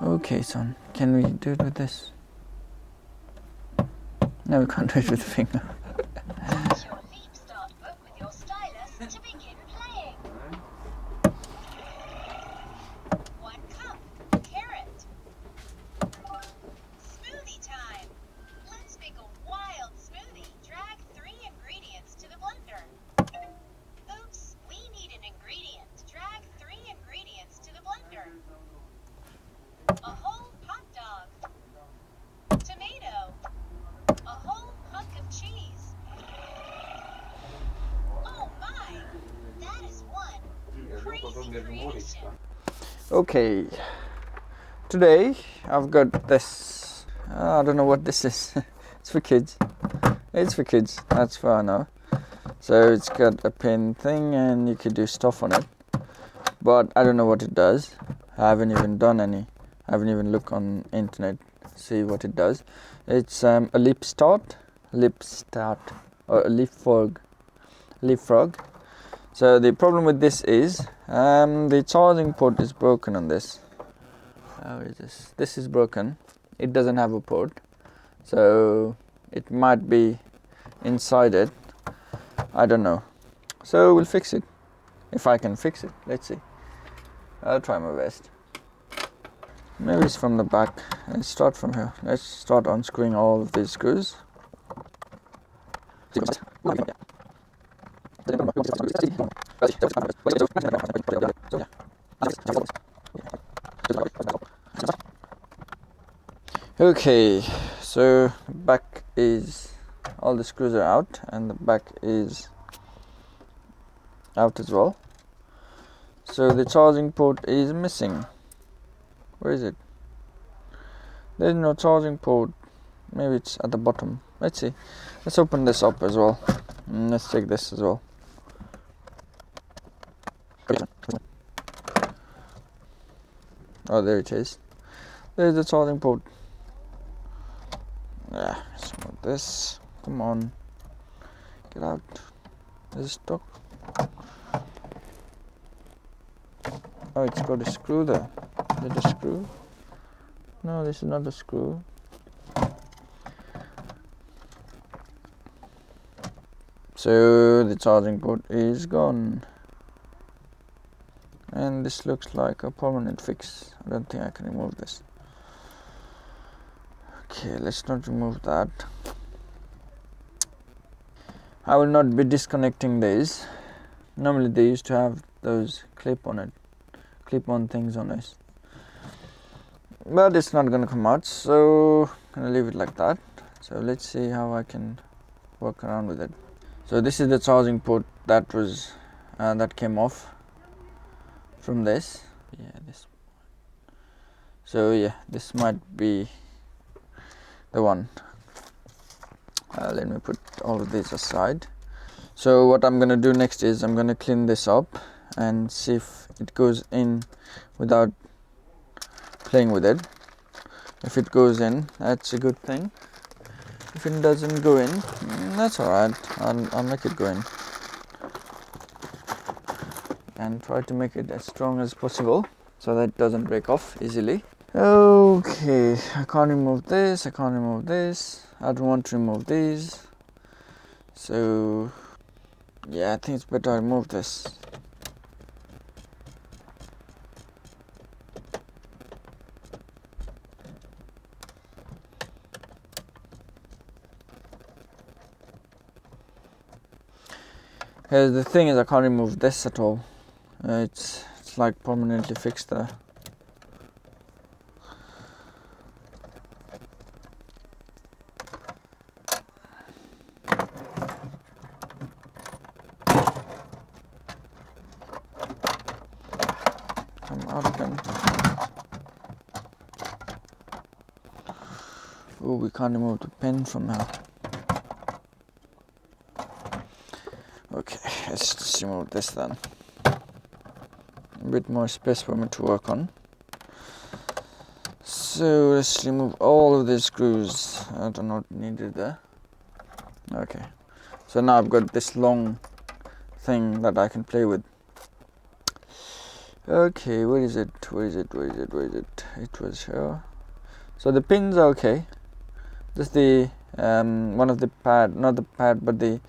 Okay, son, can we do it with this? No, we can't do it with the finger. Touch your Leap Start book with your stylus to begin playing. 1 cup, carrot. Smoothie time. Let's make a wild smoothie. Drag 3 ingredients to the blender. Oops, we need an ingredient. Drag 3 ingredients to the blender. A whole hot dog. Tomato. A whole hunk of cheese. Oh my! That is one crazy creation. Okay, today I've got this. I don't know what this is. It's for kids. It's for kids, that's far now. So it's got a pin thing and you could do stuff on it. But I don't know what it does. I haven't even done any. I haven't even looked on internet to see what it does. It's a leap start, or a leapfrog. So the problem with this is the charging port is broken on this. How is this? This is broken. It doesn't have a port, so it might be inside it. I don't know. So we'll fix it. If I can fix it, let's see. I'll try my best. Maybe it's from the back. Let's start from here. Let's start unscrewing all of these screws. Okay, so back is, all the screws are out and the back is out as well. So the charging port is missing. Where is it? There's no charging port. Maybe it's at the bottom. Let's see. Let's open this up as well. And let's check this as well. Oh, there it is. There's the charging port. Yeah, let's move this. Come on. Get out. Is it stuck? Oh, it's got a screw there. Is it a screw? No, this is not a screw. So the charging port is gone. And this looks like a permanent fix. I don't think I can remove this. Okay, let's not remove that. I will not be disconnecting these. Normally they used to have those clip-on things on this. But it's not gonna come out, so I'm gonna leave it like that. So let's see how I can work around with it. So this is the charging port that was that came off from this. Yeah, this. So yeah, this might be the one. Let me put all of these aside. So what I'm gonna do next is I'm gonna clean this up and see if it goes in without playing with it. If it goes in, that's a good thing. If it doesn't go in, that's alright. I'll make it go in and try to make it as strong as possible so that it doesn't break off easily. Okay, I can't remove this, I can't remove this, I don't want to remove these, so yeah, I think it's better I remove this. The thing is, I can't remove this at all. It's like permanently fixed there. Come out again. Oh, we can't remove the pin from here. Okay, let's just remove this then. A bit more space for me to work on. So let's remove all of these screws. I don't know what needed there. Okay, so now I've got this long thing that I can play with. Okay, where is it? Where is it? Where is it? Where is it? It was here. So the pins are okay. Just the one of the pad, not the pad, but the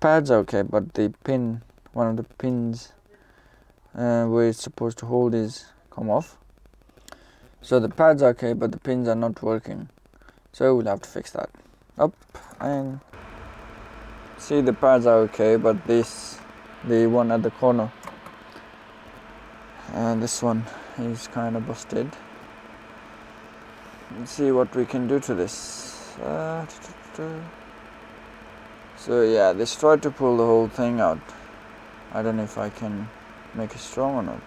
pads are okay. But the pin, one of the pins where it's supposed to hold is come off. So the pads are okay, but the pins are not working. So we'll have to fix that. Up and see, the pads are okay, but this, the one at the corner, and this one is kind of busted. Let's see what we can do to this. So yeah, let's try to pull the whole thing out. I don't know if I can make it strong or not.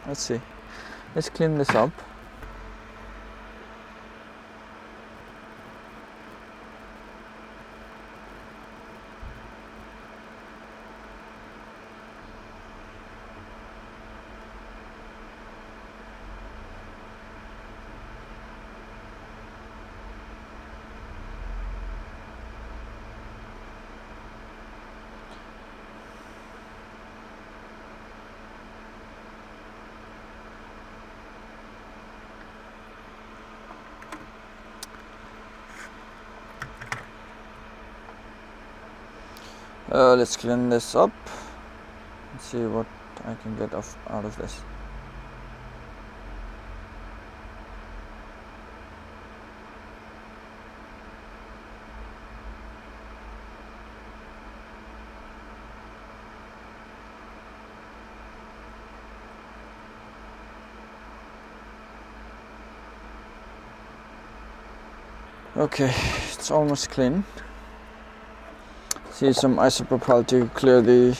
Let's see. Let's clean this up. Let's clean this up and see what I can get out of this. Okay, it's almost clean. See some isopropyl to clear the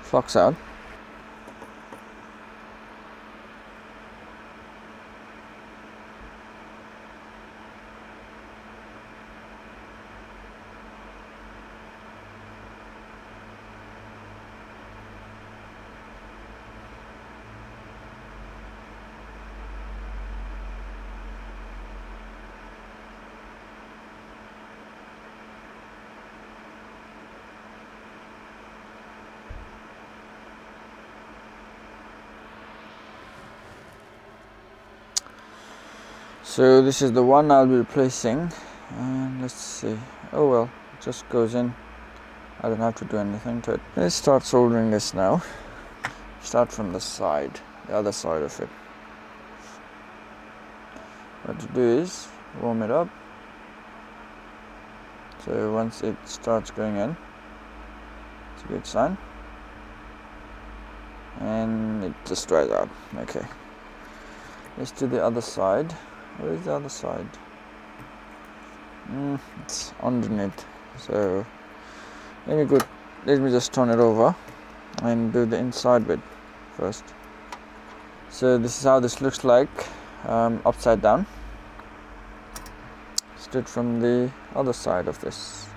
flux out. So this is the one I'll be replacing, and let's see. Oh well, it just goes in. I don't have to do anything to it. Let's start soldering this now. Start from the side, the other side of it. What to do is warm it up. So once it starts going in, it's a good sign. And it just dries out. Okay. Let's do the other side. Where is the other side? It's underneath. So let me just turn it over and do the inside bit first. So this is how this looks like upside down. Let's do it from the other side of this.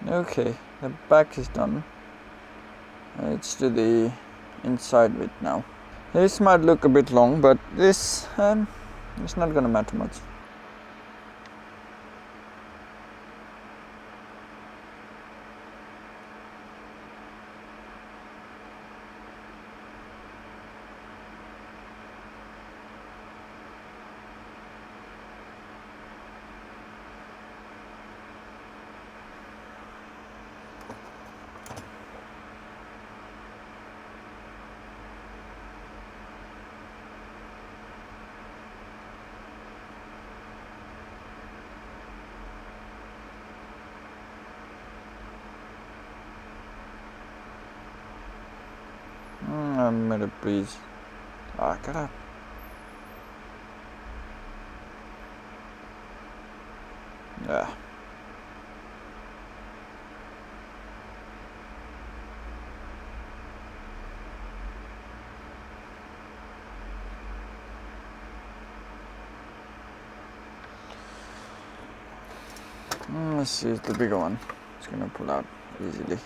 Okay, the back is done. Let's do the inside bit now. This might look a bit long, but this it's not gonna matter much. I made a breeze. Get up. Yeah. Let's see the bigger one. It's gonna pull out easily.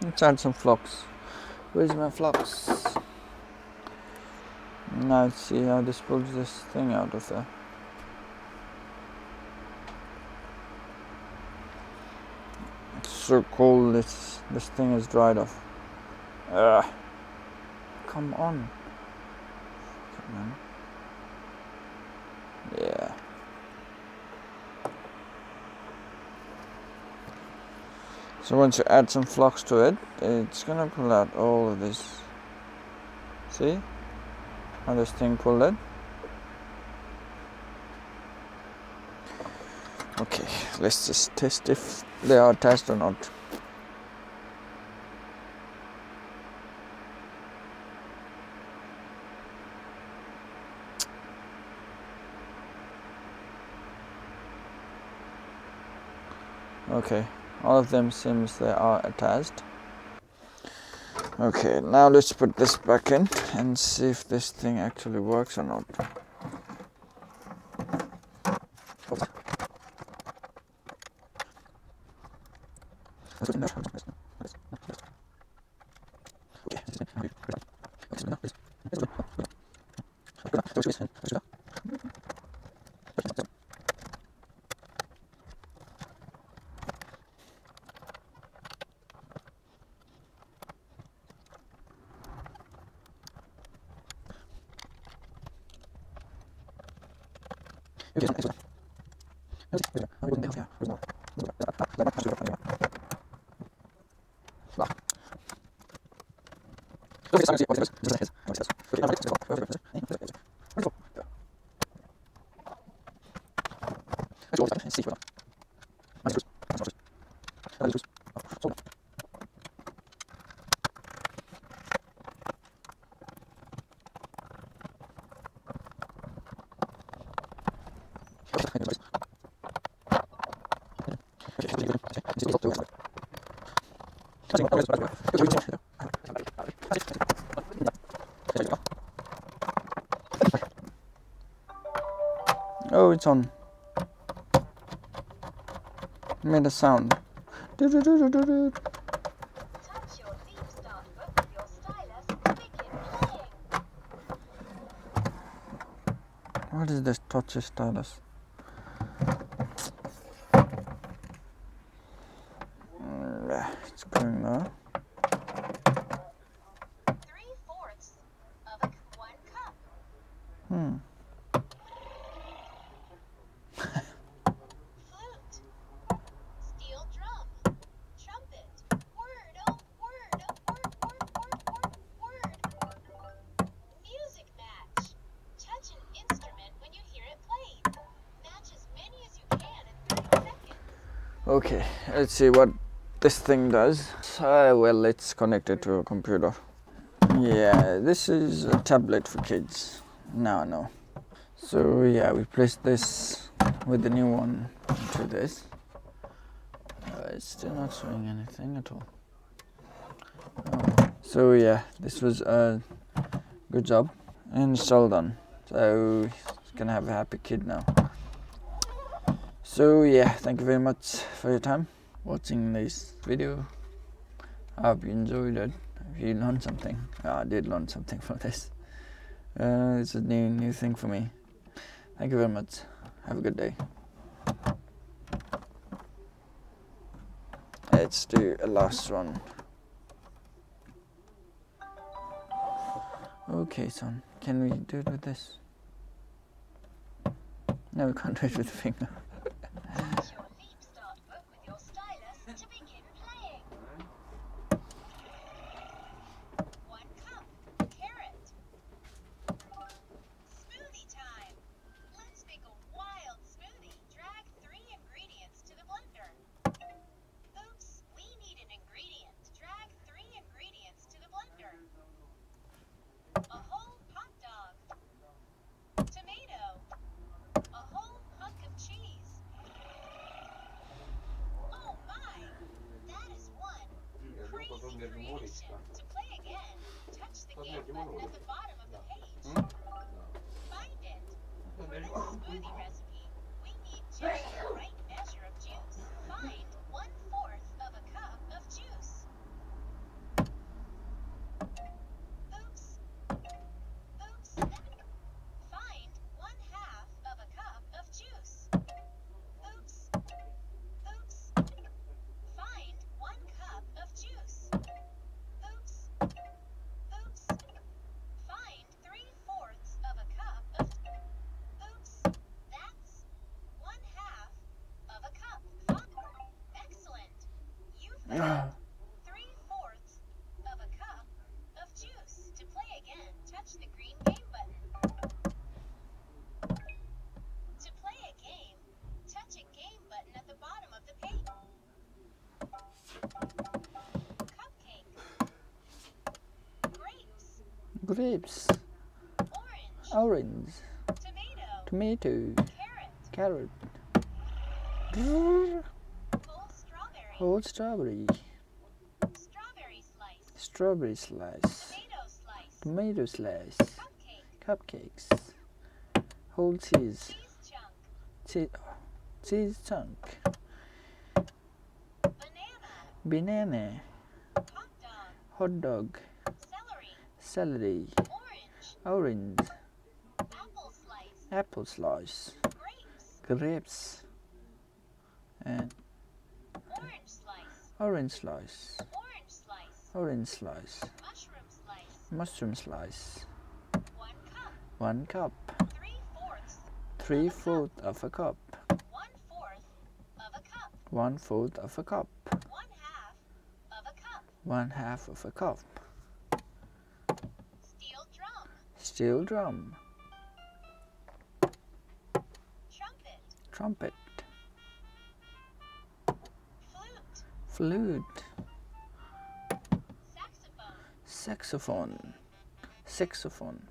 Let's add some flocks. Where's my flocks? Now let's see how this pulls this thing out of there. It's so cold. This thing is dried off. Come on. Come on. Yeah. So once you add some flocks to it, it's gonna pull out all of this. See how this thing pulled it? Okay, let's just test if they are attached or not. Okay, all of them seems they are attached. Okay, now let's put this back in and see if this thing actually works or not. Oh, it's on. It made a sound. Touch your theme start book with your stylus to begin playing. What is this touch stylus? It's going there. 3/4 of 1 cup. Flute. Steel drum. Trumpet. Word, oh word, oh word. Music match. Touch an instrument when you hear it played. Match as many as you can in 30 seconds. Okay, let's see what this thing does. Well, let's connect it to a computer. Yeah, this is a tablet for kids. Now I know. So yeah, we placed this with the new one into this. It's still not showing anything at all. So yeah, this was a good job and it's all done. So he's gonna have a happy kid now. So yeah, thank you very much for your time watching this video. I hope you enjoyed it. If you learned something, I did learn something from this. It's a new thing for me. Thank you very much. Have a good day. Let's do a last one. Okay, son. Can we do it with this? No, we can't do it with the finger. Touch your theme start book with your stylus to begin playing. grapes, orange, orange, tomato, tomato, carrot, carrot, whole strawberry, whole strawberry, strawberry slice, strawberry slice, tomato slice, tomato slice, cupcake, cupcakes, whole cheese, cheese chunk, cheese chunk, banana, banana, hot dog, hot dog, celery, celery, orange, orange, apple slice, apple slice, grapes, grapes, and orange slice, orange slice, mushroom mushroom slice, slice, 1 cup, 1 cup, 3/4 3/4 of a cup, 1/4 of a cup, 1/4 of a cup, 1/2 of a cup, 1/2 of a cup, steel drum, steel drum, trumpet, trumpet, flute, flute, saxophone, saxophone,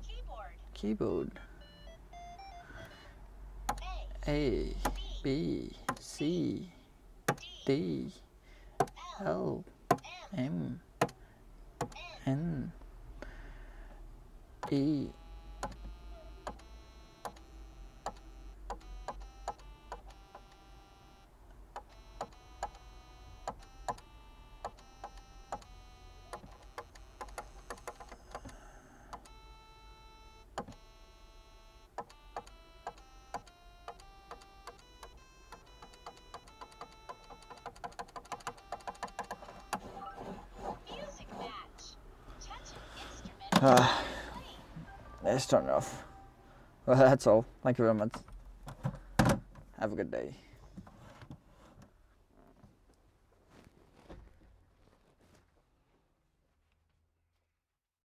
keyboard, keyboard, A, A, B, C, D, D, L, M, N, E, music match, touch an instrument, Ah, play. let's turn it off. Well, that's all. Thank you very much. Have a good day.